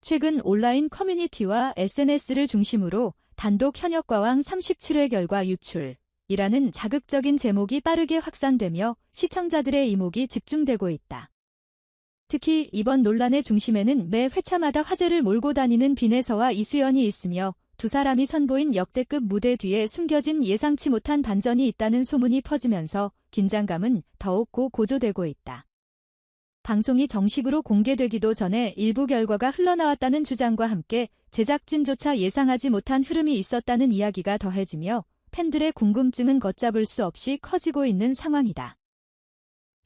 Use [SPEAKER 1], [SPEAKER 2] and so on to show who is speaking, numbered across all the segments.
[SPEAKER 1] 최근 온라인 커뮤니티와 SNS를 중심으로 단독 현역과왕 37회 결과 유출이라는 자극적인 제목이 빠르게 확산되며 시청자들의 이목이 집중되고 있다. 특히 이번 논란의 중심에는 매 회차마다 화제를 몰고 다니는 빈에서와 이수연이 있으며 두 사람이 선보인 역대급 무대 뒤에 숨겨진 예상치 못한 반전이 있다는 소문이 퍼지면서 긴장감은 더욱 고조되고 있다. 방송이 정식으로 공개되기도 전에 일부 결과가 흘러나왔다는 주장과 함께 제작진조차 예상하지 못한 흐름이 있었다는 이야기가 더해지며 팬들의 궁금증은 걷잡을 수 없이 커지고 있는 상황이다.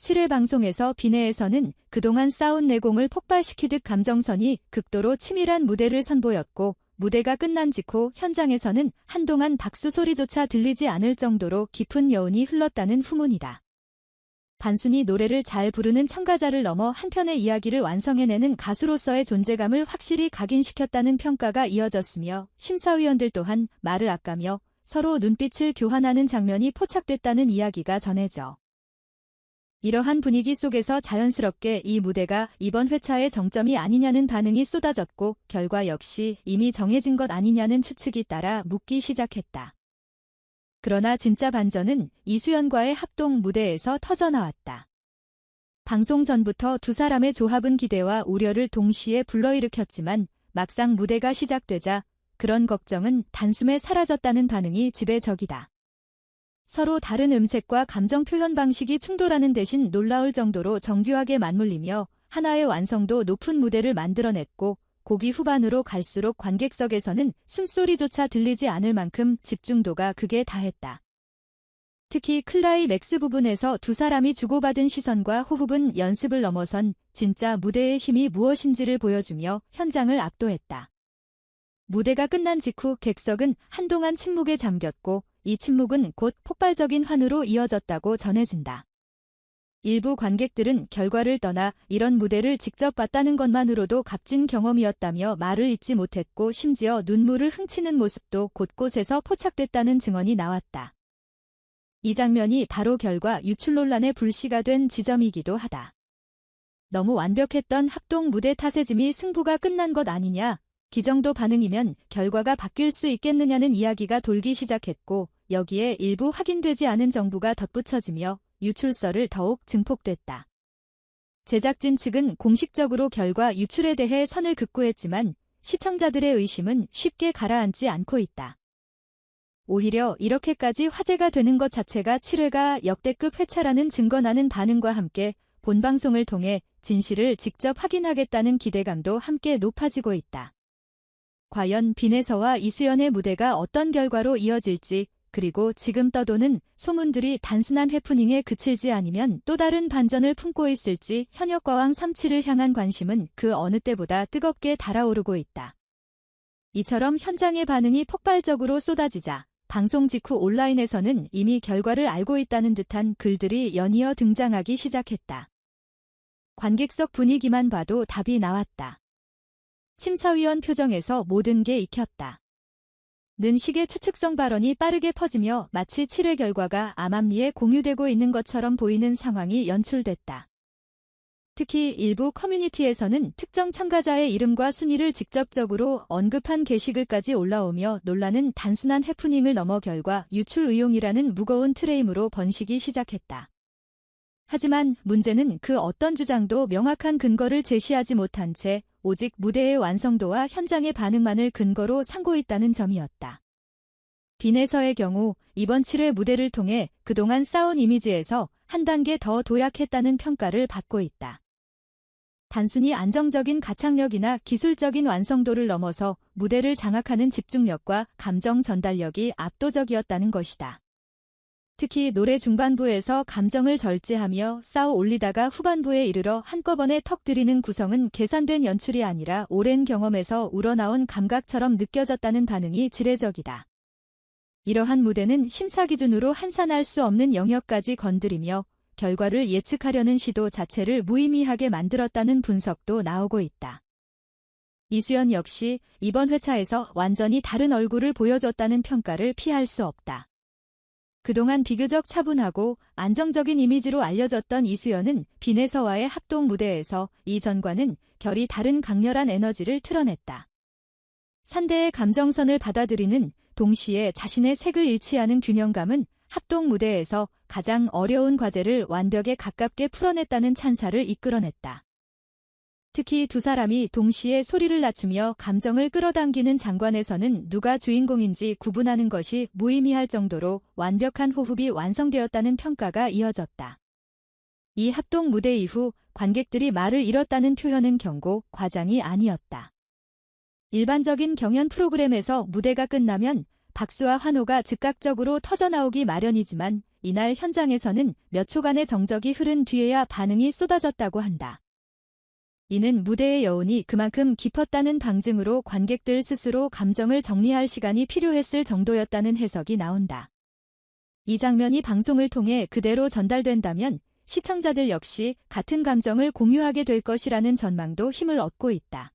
[SPEAKER 1] 7회 방송에서 빈에에서는 그동안 쌓은 내공을 폭발시키듯 감정선이 극도로 치밀한 무대를 선보였고 무대가 끝난 직후 현장에서는 한동안 박수 소리조차 들리지 않을 정도로 깊은 여운이 흘렀다는 후문이다. 단순히 노래를 잘 부르는 참가자를 넘어 한편의 이야기를 완성해내는 가수로서의 존재감을 확실히 각인시켰다는 평가가 이어졌으며 심사위원들 또한 말을 아까며 서로 눈빛을 교환하는 장면이 포착됐다는 이야기가 전해져. 이러한 분위기 속에서 자연스럽게 이 무대가 이번 회차의 정점이 아니냐는 반응이 쏟아졌고 결과 역시 이미 정해진 것 아니냐는 추측이 따라 묻기 시작했다. 그러나 진짜 반전은 이수연과의 합동 무대에서 터져나왔다. 방송 전부터 두 사람의 조합은 기대와 우려를 동시에 불러일으켰지만 막상 무대가 시작되자 그런 걱정은 단숨에 사라졌다는 반응이 지배적이다. 서로 다른 음색과 감정 표현 방식이 충돌하는 대신 놀라울 정도로 정교하게 맞물리며 하나의 완성도 높은 무대를 만들어냈고 곡이 후반으로 갈수록 관객석에서는 숨소리조차 들리지 않을 만큼 집중도가 극에 달했다. 특히 클라이맥스 부분에서 두 사람이 주고받은 시선과 호흡은 연습을 넘어선 진짜 무대의 힘이 무엇인지를 보여주며 현장을 압도했다. 무대가 끝난 직후 객석은 한동안 침묵에 잠겼고 이 침묵은 곧 폭발적인 환호로 이어졌다고 전해진다. 일부 관객들은 결과를 떠나 이런 무대를 직접 봤다는 것만으로도 값진 경험이었다며 말을 잇지 못했고 심지어 눈물을 훔치는 모습도 곳곳에서 포착됐다는 증언이 나왔다. 이 장면이 바로 결과 유출 논란의 불씨가 된 지점이기도 하다. 너무 완벽했던 합동 무대 탓에 짐이 승부가 끝난 것 아니냐, 이 정도 반응이면 결과가 바뀔 수 있겠느냐는 이야기가 돌기 시작했고 여기에 일부 확인되지 않은 정보가 덧붙여지며 유출설을 더욱 증폭됐다. 제작진 측은 공식적으로 결과 유출에 대해 선을 긋고했지만 시청자들의 의심은 쉽게 가라앉지 않고 있다. 오히려 이렇게까지 화제가 되는 것 자체가 7회가 역대급 회차라는 증거나는 반응과 함께 본방송을 통해 진실을 직접 확인하겠다는 기대감도 함께 높아지고 있다. 과연 빈에서와 이수연의 무대가 어떤 결과로 이어질지, 그리고 지금 떠도는 소문들이 단순한 해프닝에 그칠지 아니면 또 다른 반전을 품고 있을지 현역과왕 37을 향한 관심은 그 어느 때보다 뜨겁게 달아오르고 있다. 이처럼 현장의 반응이 폭발적으로 쏟아지자 방송 직후 온라인에서는 이미 결과를 알고 있다는 듯한 글들이 연이어 등장하기 시작했다. 관객석 분위기만 봐도 답이 나왔다. 심사위원 표정에서 모든 게 익혔다. 는 식의 추측성 발언이 빠르게 퍼지며 마치 7회 결과가 암암리에 공유되고 있는 것처럼 보이는 상황이 연출됐다. 특히 일부 커뮤니티에서는 특정 참가자의 이름과 순위를 직접적으로 언급한 게시글까지 올라오며 논란은 단순한 해프닝을 넘어 결과 유출 의혹이라는 무거운 트레임으로 번지기 시작했다. 하지만 문제는 그 어떤 주장도 명확한 근거를 제시하지 못한 채 오직 무대의 완성도와 현장의 반응만을 근거로 삼고 있다는 점이었다. 빈에서의 경우 이번 7회 무대를 통해 그동안 쌓은 이미지에서 한 단계 더 도약했다는 평가를 받고 있다. 단순히 안정적인 가창력이나 기술적인 완성도를 넘어서 무대를 장악하는 집중력과 감정 전달력이 압도적이었다는 것이다. 특히 노래 중반부에서 감정을 절제하며 쌓아 올리다가 후반부에 이르러 한꺼번에 턱 들이는 구성은 계산된 연출이 아니라 오랜 경험에서 우러나온 감각처럼 느껴졌다는 반응이 지레적이다. 이러한 무대는 심사 기준으로 한산할 수 없는 영역까지 건드리며 결과를 예측하려는 시도 자체를 무의미하게 만들었다는 분석도 나오고 있다. 이수연 역시 이번 회차에서 완전히 다른 얼굴을 보여줬다는 평가를 피할 수 없다. 그동안 비교적 차분하고 안정적인 이미지로 알려졌던 이수연은 빈에서와의 합동 무대에서 이전과는 결이 다른 강렬한 에너지를 틀어냈다. 산대의 감정선을 받아들이는 동시에 자신의 색을 잃지 않은 균형감은 합동 무대에서 가장 어려운 과제를 완벽에 가깝게 풀어냈다는 찬사를 이끌어냈다. 특히 두 사람이 동시에 소리를 낮추며 감정을 끌어당기는 장관에서는 누가 주인공인지 구분하는 것이 무의미할 정도로 완벽한 호흡이 완성되었다는 평가가 이어졌다. 이 합동 무대 이후 관객들이 말을 잃었다는 표현은 경고, 과장이 아니었다. 일반적인 경연 프로그램에서 무대가 끝나면 박수와 환호가 즉각적으로 터져나오기 마련이지만 이날 현장에서는 몇 초간의 정적이 흐른 뒤에야 반응이 쏟아졌다고 한다. 이는 무대의 여운이 그만큼 깊었다는 방증으로 관객들 스스로 감정을 정리할 시간이 필요했을 정도였다는 해석이 나온다. 이 장면이 방송을 통해 그대로 전달된다면 시청자들 역시 같은 감정을 공유하게 될 것이라는 전망도 힘을 얻고 있다.